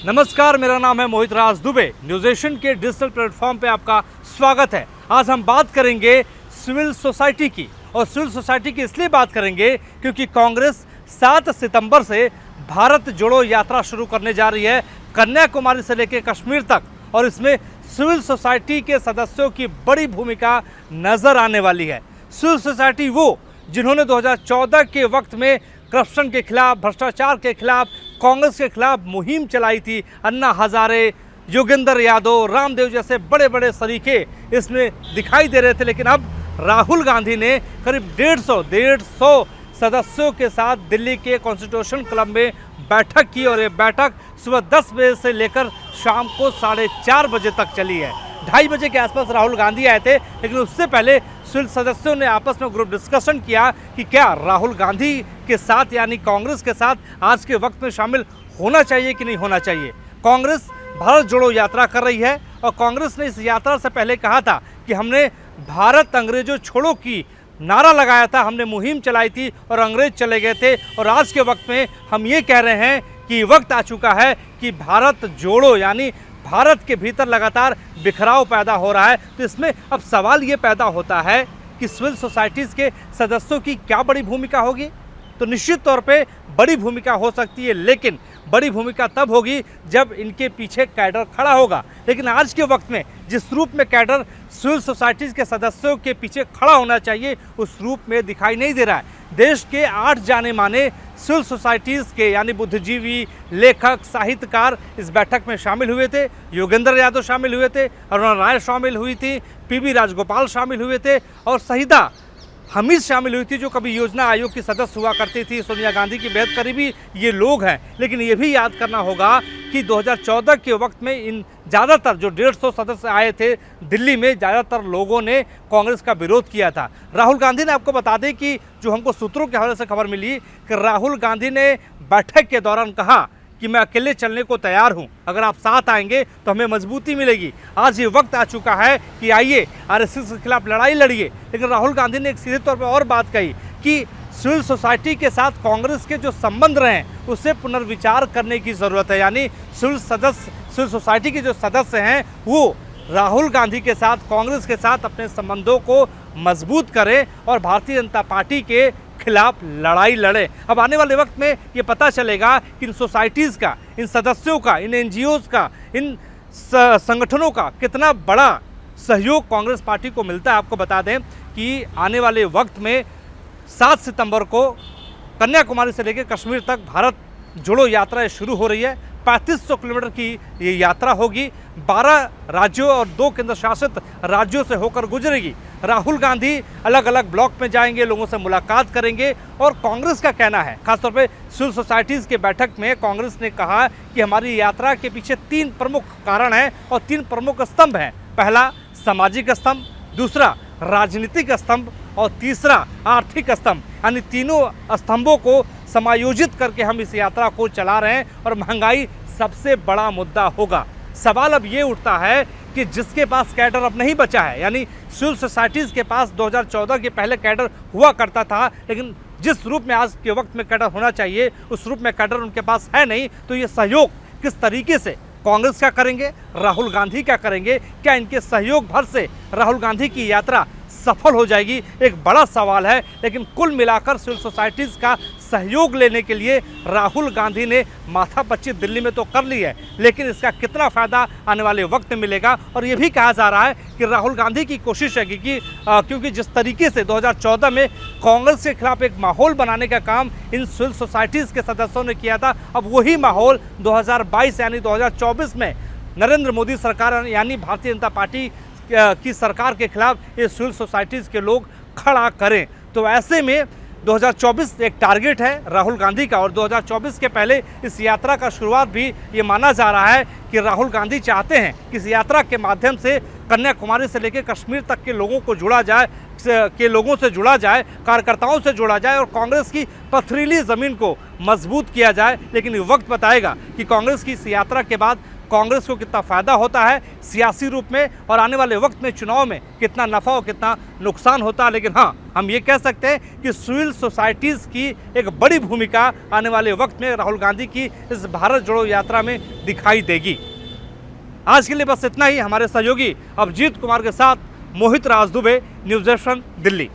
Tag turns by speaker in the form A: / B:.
A: नमस्कार, मेरा नाम है मोहित राज दुबे। न्यूज़ एशियन के डिजिटल प्लेटफॉर्म पे आपका स्वागत है। आज हम बात करेंगे सिविल सोसाइटी की, और सिविल सोसाइटी की इसलिए बात करेंगे क्योंकि कांग्रेस 7 सितंबर से भारत जोड़ो यात्रा शुरू करने जा रही है, कन्याकुमारी से लेकर कश्मीर तक। और इसमें सिविल सोसाइटी के सदस्यों की बड़ी भूमिका नजर आने वाली है। सिविल सोसाइटी वो जिन्होंने 2014 के वक्त में करप्शन के खिलाफ, भ्रष्टाचार के खिलाफ, कांग्रेस के खिलाफ मुहिम चलाई थी। अन्ना हजारे, योगेंद्र यादव, रामदेव जैसे बड़े बड़े सरीखे इसमें दिखाई दे रहे थे। लेकिन अब राहुल गांधी ने करीब 150 सदस्यों के साथ दिल्ली के कॉन्स्टिट्यूशन क्लब में बैठक की, और ये बैठक सुबह 10 बजे से लेकर शाम को 4:30 बजे तक चली है। 2:30 बजे के आसपास राहुल गांधी आए थे, लेकिन उससे पहले सिविल सदस्यों ने आपस में ग्रुप डिस्कशन किया कि क्या राहुल गांधी के साथ यानी कांग्रेस के साथ आज के वक्त में शामिल होना चाहिए कि नहीं होना चाहिए। कांग्रेस भारत जोड़ो यात्रा कर रही है, और कांग्रेस ने इस यात्रा से पहले कहा था कि हमने भारत अंग्रेजों छोड़ो की नारा लगाया था, हमने मुहिम चलाई थी और अंग्रेज चले गए थे। और आज के वक्त में हम ये कह रहे हैं कि वक्त आ चुका है कि भारत जोड़ो यानी भारत के भीतर लगातार बिखराव पैदा हो रहा है। तो इसमें अब सवाल ये पैदा होता है कि सिविल सोसाइटीज़ के सदस्यों की क्या बड़ी भूमिका होगी। तो निश्चित तौर पे बड़ी भूमिका हो सकती है, लेकिन बड़ी भूमिका तब होगी जब इनके पीछे कैडर खड़ा होगा। लेकिन आज के वक्त में जिस रूप में कैडर सिविल सोसाइटीज़ के सदस्यों के पीछे खड़ा होना चाहिए, उस रूप में दिखाई नहीं दे रहा है। देश के 8 जाने माने सिविल सोसाइटीज़ के यानी बुद्धिजीवी, लेखक, साहित्यकार इस बैठक में शामिल हुए थे। योगेंद्र यादव शामिल हुए थे, अरुणा राय शामिल हुई थी, पीबी राजगोपाल शामिल हुए थे, और शहीदा हमीद शामिल हुई थी जो कभी योजना आयोग की सदस्य हुआ करती थी। सोनिया गांधी की बेहद करीबी ये लोग हैं। लेकिन ये भी याद करना होगा कि 2014 के वक्त में इन ज़्यादातर जो 150 सदस्य आए थे दिल्ली में, ज़्यादातर लोगों ने कांग्रेस का विरोध किया था। राहुल गांधी ने, आपको बता दें कि जो हमको सूत्रों के हवाले से खबर मिली कि राहुल गांधी ने बैठक के दौरान कहा कि मैं अकेले चलने को तैयार हूं, अगर आप साथ आएंगे तो हमें मजबूती मिलेगी। आज ये वक्त आ चुका है कि आइए आरएसएस के खिलाफ लड़ाई लड़िए। लेकिन राहुल गांधी ने एक सीधे तौर पर और बात कही कि सिविल सोसाइटी के साथ कांग्रेस के जो संबंध रहे उससे पुनर्विचार करने की ज़रूरत है। यानी सिविल सोसाइटी के जो सदस्य हैं वो राहुल गांधी के साथ, कांग्रेस के साथ अपने संबंधों को मजबूत करें और भारतीय जनता पार्टी के खिलाफ लड़ाई लड़े। अब आने वाले वक्त में ये पता चलेगा कि इन सोसाइटीज़ का, इन सदस्यों का, इन एनजीओज़ का, इन संगठनों का कितना बड़ा सहयोग कांग्रेस पार्टी को मिलता है। आपको बता दें कि आने वाले वक्त में 7 सितंबर को कन्याकुमारी से लेकर कश्मीर तक भारत जोड़ो यात्रा शुरू हो रही है। 3500 किलोमीटर की ये यात्रा होगी, 12 राज्यों और 2 केंद्र शासित राज्यों से होकर गुजरेगी। राहुल गांधी अलग अलग ब्लॉक में जाएंगे, लोगों से मुलाकात करेंगे। और कांग्रेस का कहना है, खासतौर पे सिविल सोसाइटीज़ के बैठक में कांग्रेस ने कहा कि हमारी यात्रा के पीछे 3 प्रमुख कारण हैं और 3 प्रमुख स्तंभ हैं। पहला सामाजिक स्तंभ, दूसरा राजनीतिक स्तंभ और तीसरा आर्थिक स्तंभ। यानी तीनों स्तंभों को समायोजित करके हम इस यात्रा को चला रहे हैं, और महंगाई सबसे बड़ा मुद्दा होगा। सवाल अब ये उठता है कि जिसके पास कैडर अब नहीं बचा है, यानी सिविल सोसाइटीज़ के पास 2014 के पहले कैडर हुआ करता था, लेकिन जिस रूप में आज के वक्त में कैडर होना चाहिए उस रूप में कैडर उनके पास है नहीं। तो ये सहयोग किस तरीके से कांग्रेस क्या करेंगे, राहुल गांधी क्या करेंगे, क्या इनके सहयोग भर से राहुल गांधी की यात्रा सफल हो जाएगी, एक बड़ा सवाल है। लेकिन कुल मिलाकर सिविल सोसाइटीज़ का सहयोग लेने के लिए राहुल गांधी ने माथापच्ची दिल्ली में तो कर ली है, लेकिन इसका कितना फ़ायदा आने वाले वक्त में मिलेगा। और ये भी कहा जा रहा है कि राहुल गांधी की कोशिश है कि क्योंकि जिस तरीके से 2014 में कांग्रेस के खिलाफ एक माहौल बनाने का काम इन सिविल सोसाइटीज़ के सदस्यों ने किया था, अब वही माहौल 2022 यानी 2024 में नरेंद्र मोदी सरकार यानी भारतीय जनता पार्टी की सरकार के खिलाफ ये सिविल सोसाइटीज़ के लोग खड़ा करें। तो ऐसे में 2024 एक टारगेट है राहुल गांधी का, और 2024 के पहले इस यात्रा का शुरुआत भी ये माना जा रहा है कि राहुल गांधी चाहते हैं कि इस यात्रा के माध्यम से कन्याकुमारी से लेकर कश्मीर तक के लोगों को जुड़ा जाए, लोगों से जुड़ा जाए, कार्यकर्ताओं से जुड़ा जाए और कांग्रेस की पथरीली ज़मीन को मजबूत किया जाए। लेकिन ये वक्त बताएगा कि कांग्रेस की इस यात्रा के बाद कांग्रेस को कितना फ़ायदा होता है सियासी रूप में और आने वाले वक्त में चुनाव में कितना नफ़ा और कितना नुकसान होता है। लेकिन हाँ, हम ये कह सकते हैं कि सिविल सोसाइटीज़ की एक बड़ी भूमिका आने वाले वक्त में राहुल गांधी की इस भारत जोड़ो यात्रा में दिखाई देगी। आज के लिए बस इतना ही। हमारे सहयोगी अभिजीत कुमार के साथ मोहित राज दुबे, न्यूज़ 18 दिल्ली।